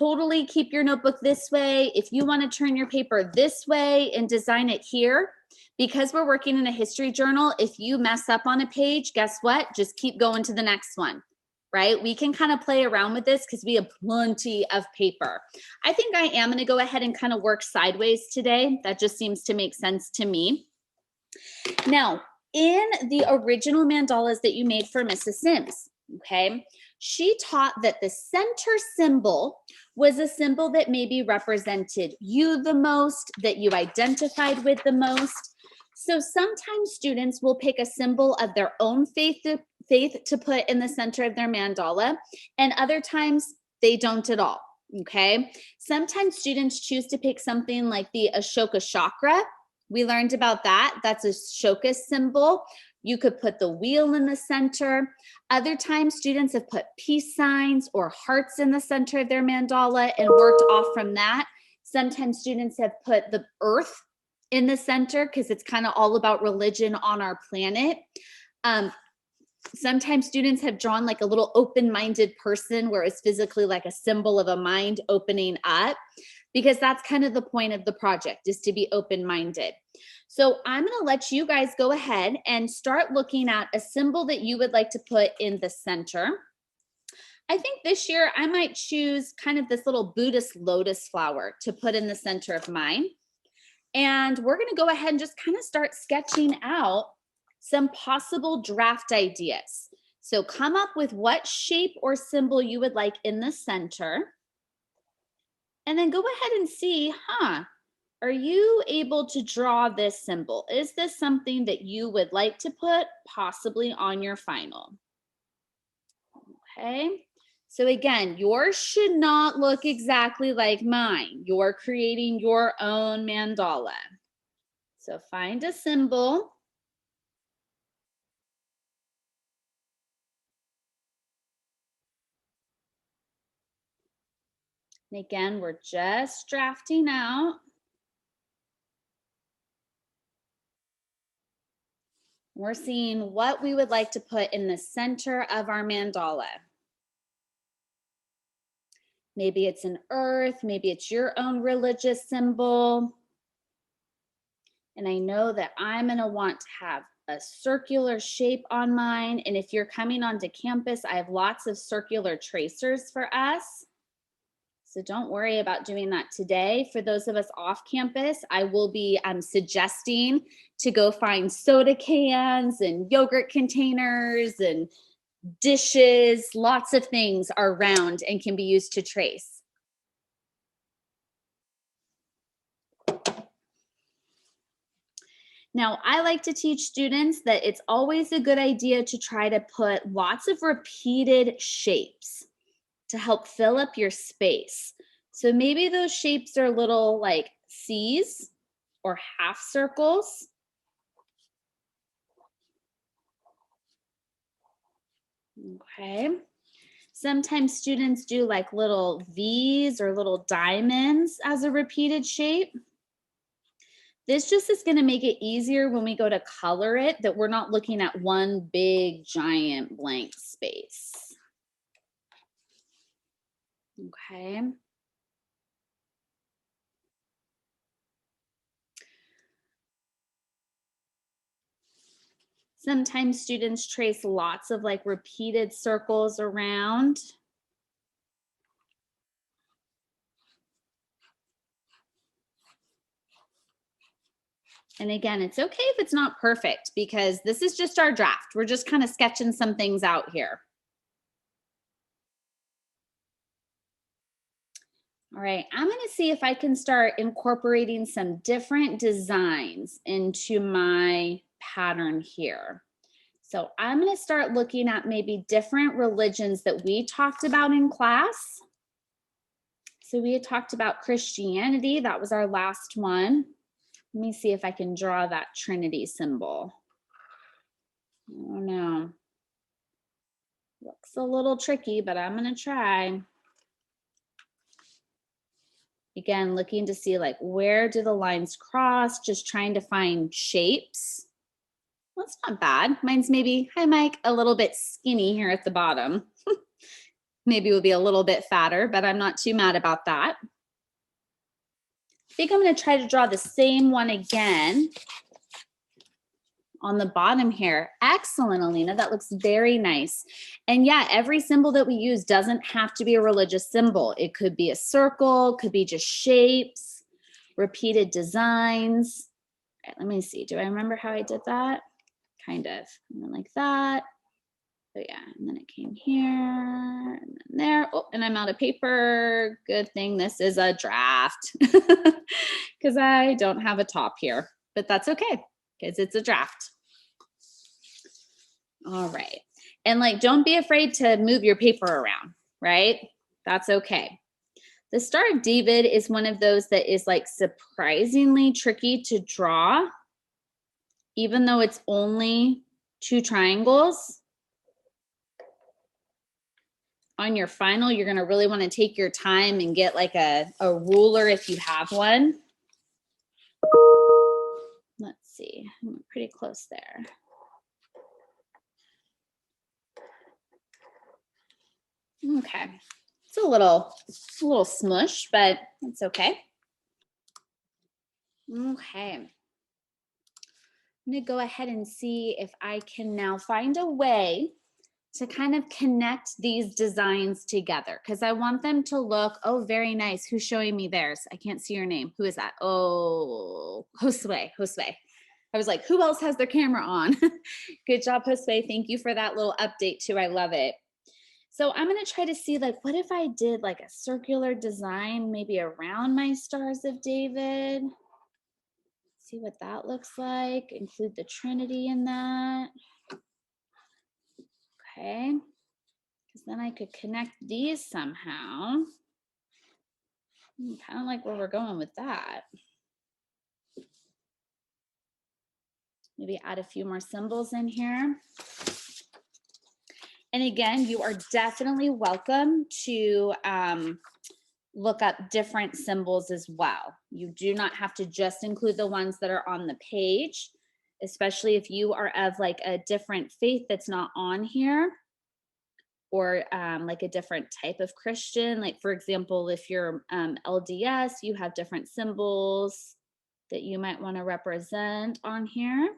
totally keep your notebook this way. If you want to turn your paper this way and design it here, because we're working in a history journal, if you mess up on a page, guess what? Just keep going to the next one, right? We can kind of play around with this because we have plenty of paper. I think I am going to go ahead and kind of work sideways today. That just seems to make sense to me. Now, in the original mandalas that you made for Mrs. Sims, okay, she taught that the center symbol was a symbol that maybe represented you the most, that you identified with the most. So sometimes students will pick a symbol of their own faith to put in the center of their mandala, and other times they don't at all, okay? Sometimes students choose to pick something like the Ashoka chakra. We learned about that. That's a Ashoka symbol. You could put the wheel in the center. Other times, students have put peace signs or hearts in the center of their mandala and worked off from that. Sometimes students have put the earth in the center because it's kind of all about religion on our planet. Sometimes students have drawn like a little open-minded person where it's physically like a symbol of a mind opening up, because that's kind of the point of the project, is to be open-minded. So I'm going to let you guys go ahead and start looking at a symbol that you would like to put in the center. I think this year I might choose kind of this little Buddhist lotus flower to put in the center of mine. And we're going to go ahead and just kind of start sketching out some possible draft ideas. So come up with what shape or symbol you would like in the center. And then go ahead and see, are you able to draw this symbol? Is this something that you would like to put possibly on your final? Okay. So again, yours should not look exactly like mine. You're creating your own mandala. So find a symbol. And again, we're just drafting out. We're seeing what we would like to put in the center of our mandala. Maybe it's an earth, maybe it's your own religious symbol. And I know that I'm going to want to have a circular shape on mine. And if you're coming onto campus, I have lots of circular tracers for us. So don't worry about doing that today. For those of us off campus, I will be suggesting to go find soda cans and yogurt containers and dishes. Lots of things are round and can be used to trace. Now, I like to teach students that it's always a good idea to try to put lots of repeated shapes to help fill up your space. So maybe those shapes are little like C's or half circles. Okay. Sometimes students do like little V's or little diamonds as a repeated shape. This just is going to make it easier when we go to color it, that we're not looking at one big giant blank space. Okay. Sometimes students trace lots of like repeated circles around. And again, it's okay if it's not perfect, because this is just our draft. We're just kind of sketching some things out here. All right, I'm going to see if I can start incorporating some different designs into my pattern here. So I'm going to start looking at maybe different religions that we talked about in class. So we had talked about Christianity. That was our last one. Let me see if I can draw that Trinity symbol. Oh no. Looks a little tricky, but I'm going to try. Again, looking to see like, where do the lines cross? Just trying to find shapes. Well, it's not bad. Mine's maybe, hi Mike, a little bit skinny here at the bottom. Maybe it would be a little bit fatter, but I'm not too mad about that. I think I'm going to try to draw the same one again on the bottom here. Excellent, Alina. That looks very nice. And yeah, every symbol that we use doesn't have to be a religious symbol. It could be a circle, could be just shapes, repeated designs. All right, let me see. Do I remember how I did that? Kind of. And then like that. So yeah, and then it came here and then there. Oh, and I'm out of paper. Good thing this is a draft because I don't have a top here, but that's okay because it's a draft. All right. And like, don't be afraid to move your paper around, right? That's okay. The Star of David is one of those that is like surprisingly tricky to draw, even though it's only 2 triangles. On your final, you're gonna really wanna take your time and get like a ruler if you have one. Let's see, I'm pretty close there. Okay, it's a little smush, but it's okay. Okay, I'm gonna go ahead and see if I can now find a way to kind of connect these designs together because I want them to look, oh, very nice. Who's showing me theirs? I can't see your name. Who is that? Oh, Josue. I was like, who else has their camera on? Good job, Josue. Thank you for that little update too. I love it. So I'm gonna try to see like, what if I did like a circular design maybe around my Stars of David? See what that looks like. Include the Trinity in that. Okay. Because then I could connect these somehow. Kind of like where we're going with that. Maybe add a few more symbols in here. And again, you are definitely welcome to look up different symbols as well. You do not have to just include the ones that are on the page, especially if you are of like a different faith that's not on here, or like a different type of Christian. Like for example, if you're LDS, you have different symbols that you might want to represent on here.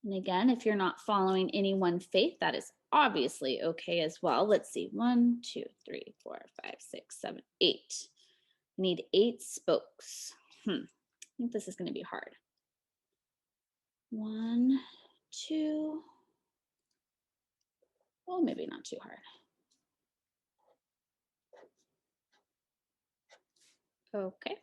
And again, if you're not following any one faith, that is obviously okay as well. Let's see, 1, 2, 3, 4, 5, 6, 7, 8. We need 8 spokes. I think this is going to be hard. 1, 2. Well, maybe not too hard. Okay.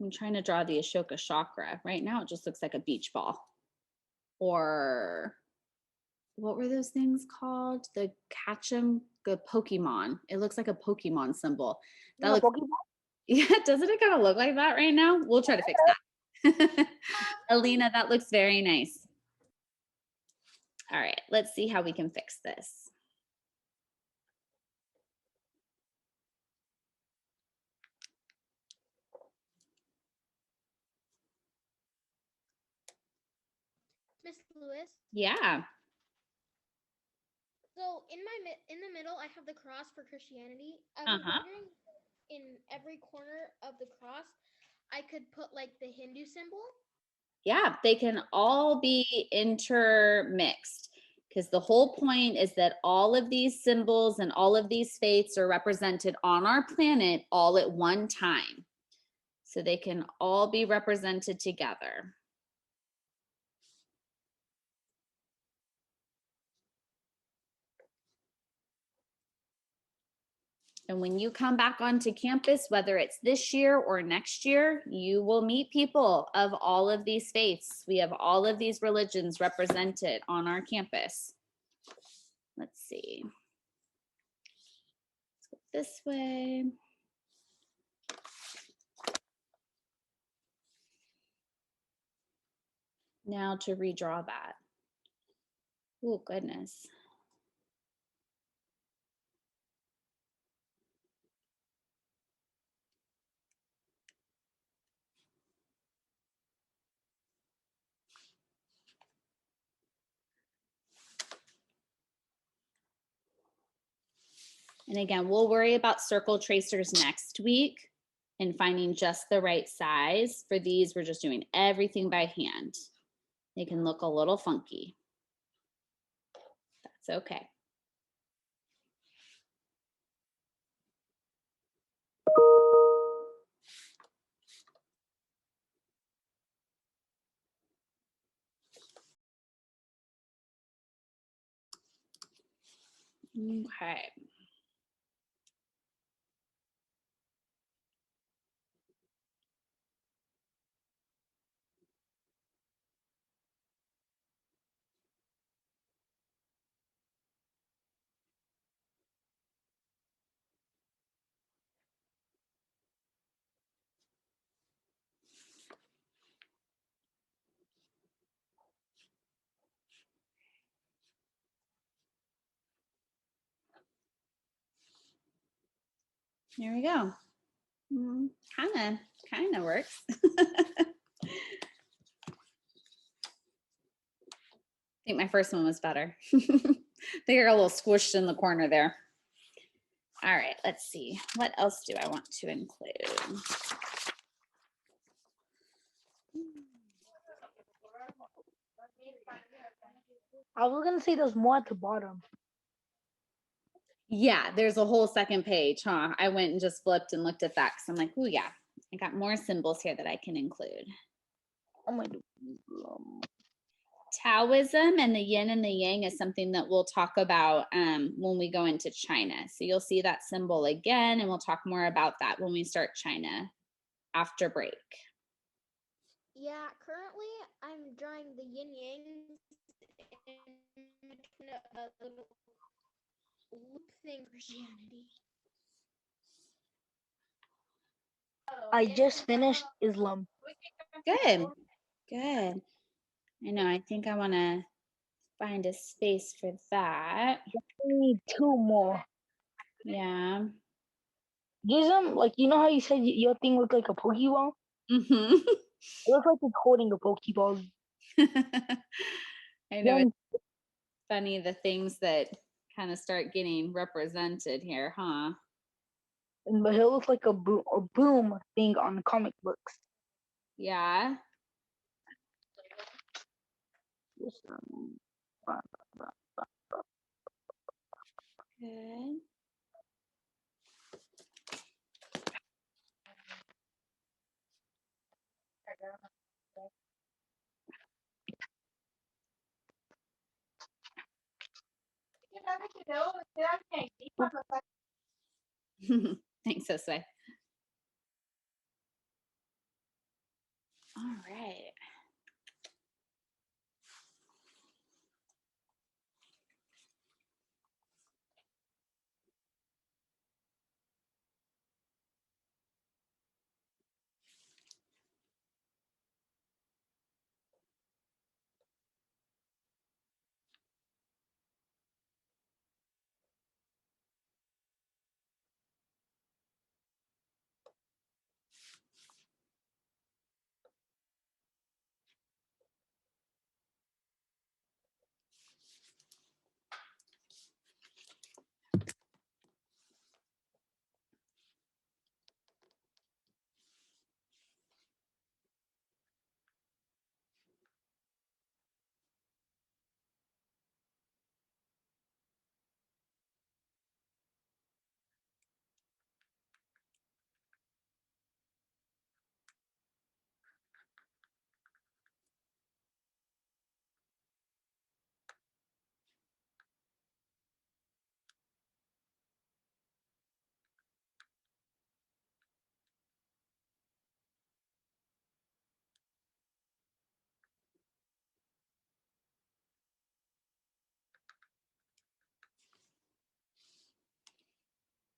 I'm trying to draw the Ashoka chakra. Right now, it just looks like a beach ball. Or what were those things called? The Catchem, the Pokemon. It looks like a Pokemon symbol. That looks, yeah, doesn't it kind of look like that right now? We'll try to fix that. Alina, that looks very nice. All right, let's see how we can fix this. Miss Lewis? Yeah. So in the middle, I have the cross for Christianity. I was wondering, in every corner of the cross, I could put like the Hindu symbol. Yeah, they can all be intermixed because the whole point is that all of these symbols and all of these faiths are represented on our planet all at one time. So they can all be represented together. And when you come back onto campus, whether it's this year or next year, you will meet people of all of these faiths. We have all of these religions represented on our campus. Let's see. Let's go this way. Now to redraw that. Oh, goodness. And again, we'll worry about circle tracers next week and finding just the right size. For these, we're just doing everything by hand. They can look a little funky. That's okay. Okay. There we go. Kind of works. I think my first one was better. They are a little squished in the corner there. All right, let's see. What else do I want to include? I was gonna say there's more at the bottom. Yeah, there's a whole second page, huh? I went and just flipped and looked at that because I'm like, oh yeah, I got more symbols here that I can include. Oh my. Taoism and the yin and the yang is something that we'll talk about when we go into China. So you'll see that symbol again, and we'll talk more about that when we start China after break. Yeah, currently I'm drawing the yin yang in a little loop thing, Christianity. I just finished Islam. Good, good. I know, I think I want to find a space for that. We need 2 more. Yeah. Ism, like you know how you said your thing looked like a Pokeball? Mm-hmm. It looks like it's holding a Pokeball. I know, it's funny the things that kind of start getting represented here, huh? But it looks like a boom thing on comic books. Yeah. Good. Thanks, Josue. All right.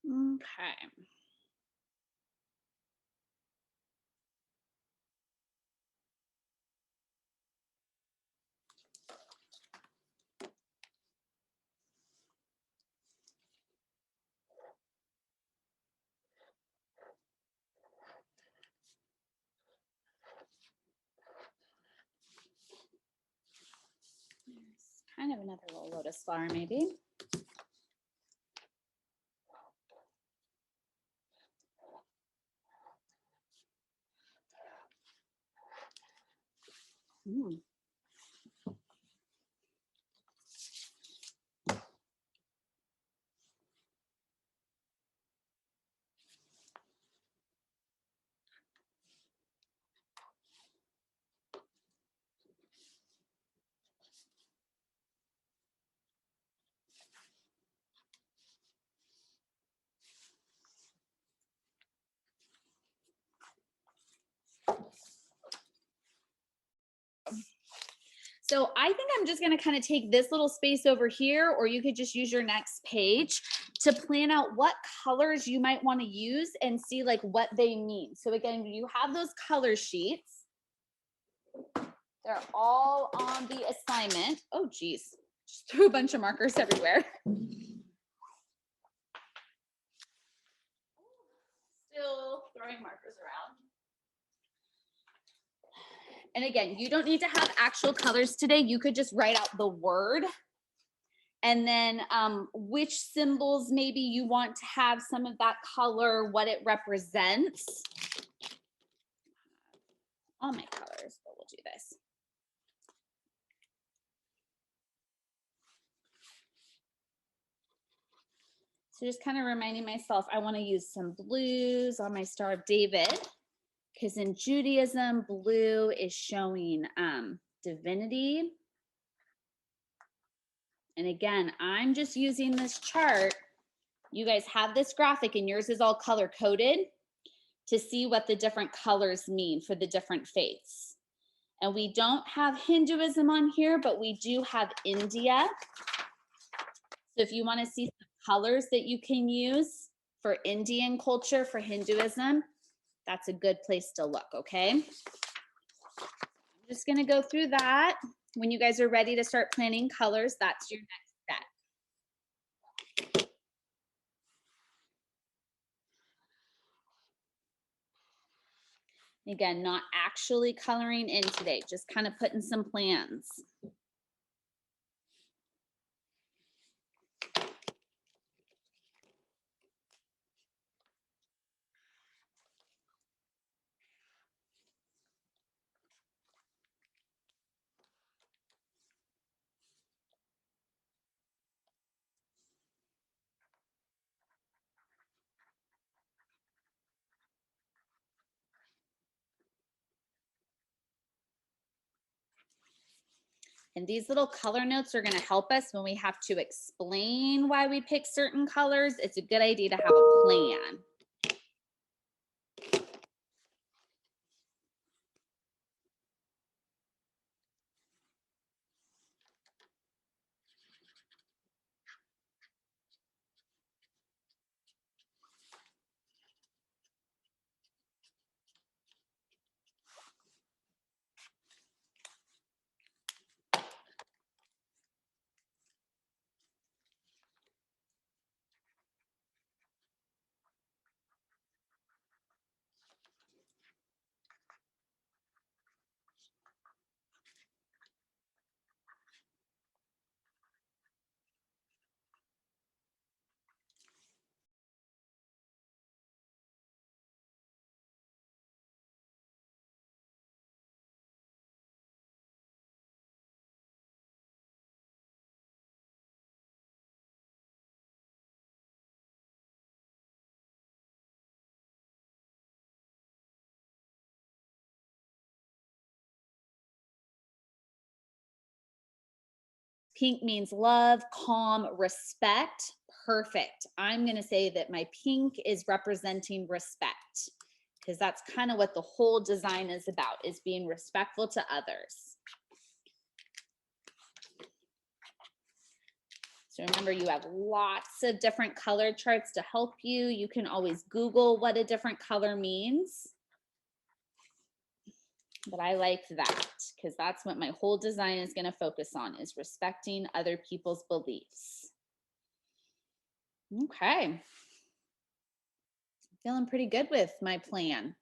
Okay. There's kind of another little lotus flower, maybe. So I think I'm just gonna kind of take this little space over here, or you could just use your next page to plan out what colors you might want to use and see like what they mean. So again, you have those color sheets. They're all on the assignment. Oh geez, just threw a bunch of markers everywhere. Still throwing markers around. And again, you don't need to have actual colors today. You could just write out the word and then which symbols maybe you want to have some of that color, what it represents. All my colors, but we'll do this. So just kind of reminding myself, I want to use some blues on my Star of David, because in Judaism, blue is showing divinity. And again, I'm just using this chart. You guys have this graphic and yours is all color coded to see what the different colors mean for the different faiths. And we don't have Hinduism on here, but we do have India. So if you want to see some colors that you can use for Indian culture, for Hinduism, that's a good place to look, okay? I'm just going to go through that. When you guys are ready to start planning colors, that's your next step. Again, not actually coloring in today, just kind of putting some plans. And these little color notes are going to help us when we have to explain why we pick certain colors. It's a good idea to have a plan. Pink means love, calm, respect. Perfect. I'm going to say that my pink is representing respect, because that's kind of what the whole design is about, is being respectful to others. So remember, you have lots of different color charts to help you. You can always Google what a different color means. But I like that, because that's what my whole design is going to focus on, is respecting other people's beliefs. Okay. Feeling pretty good with my plan.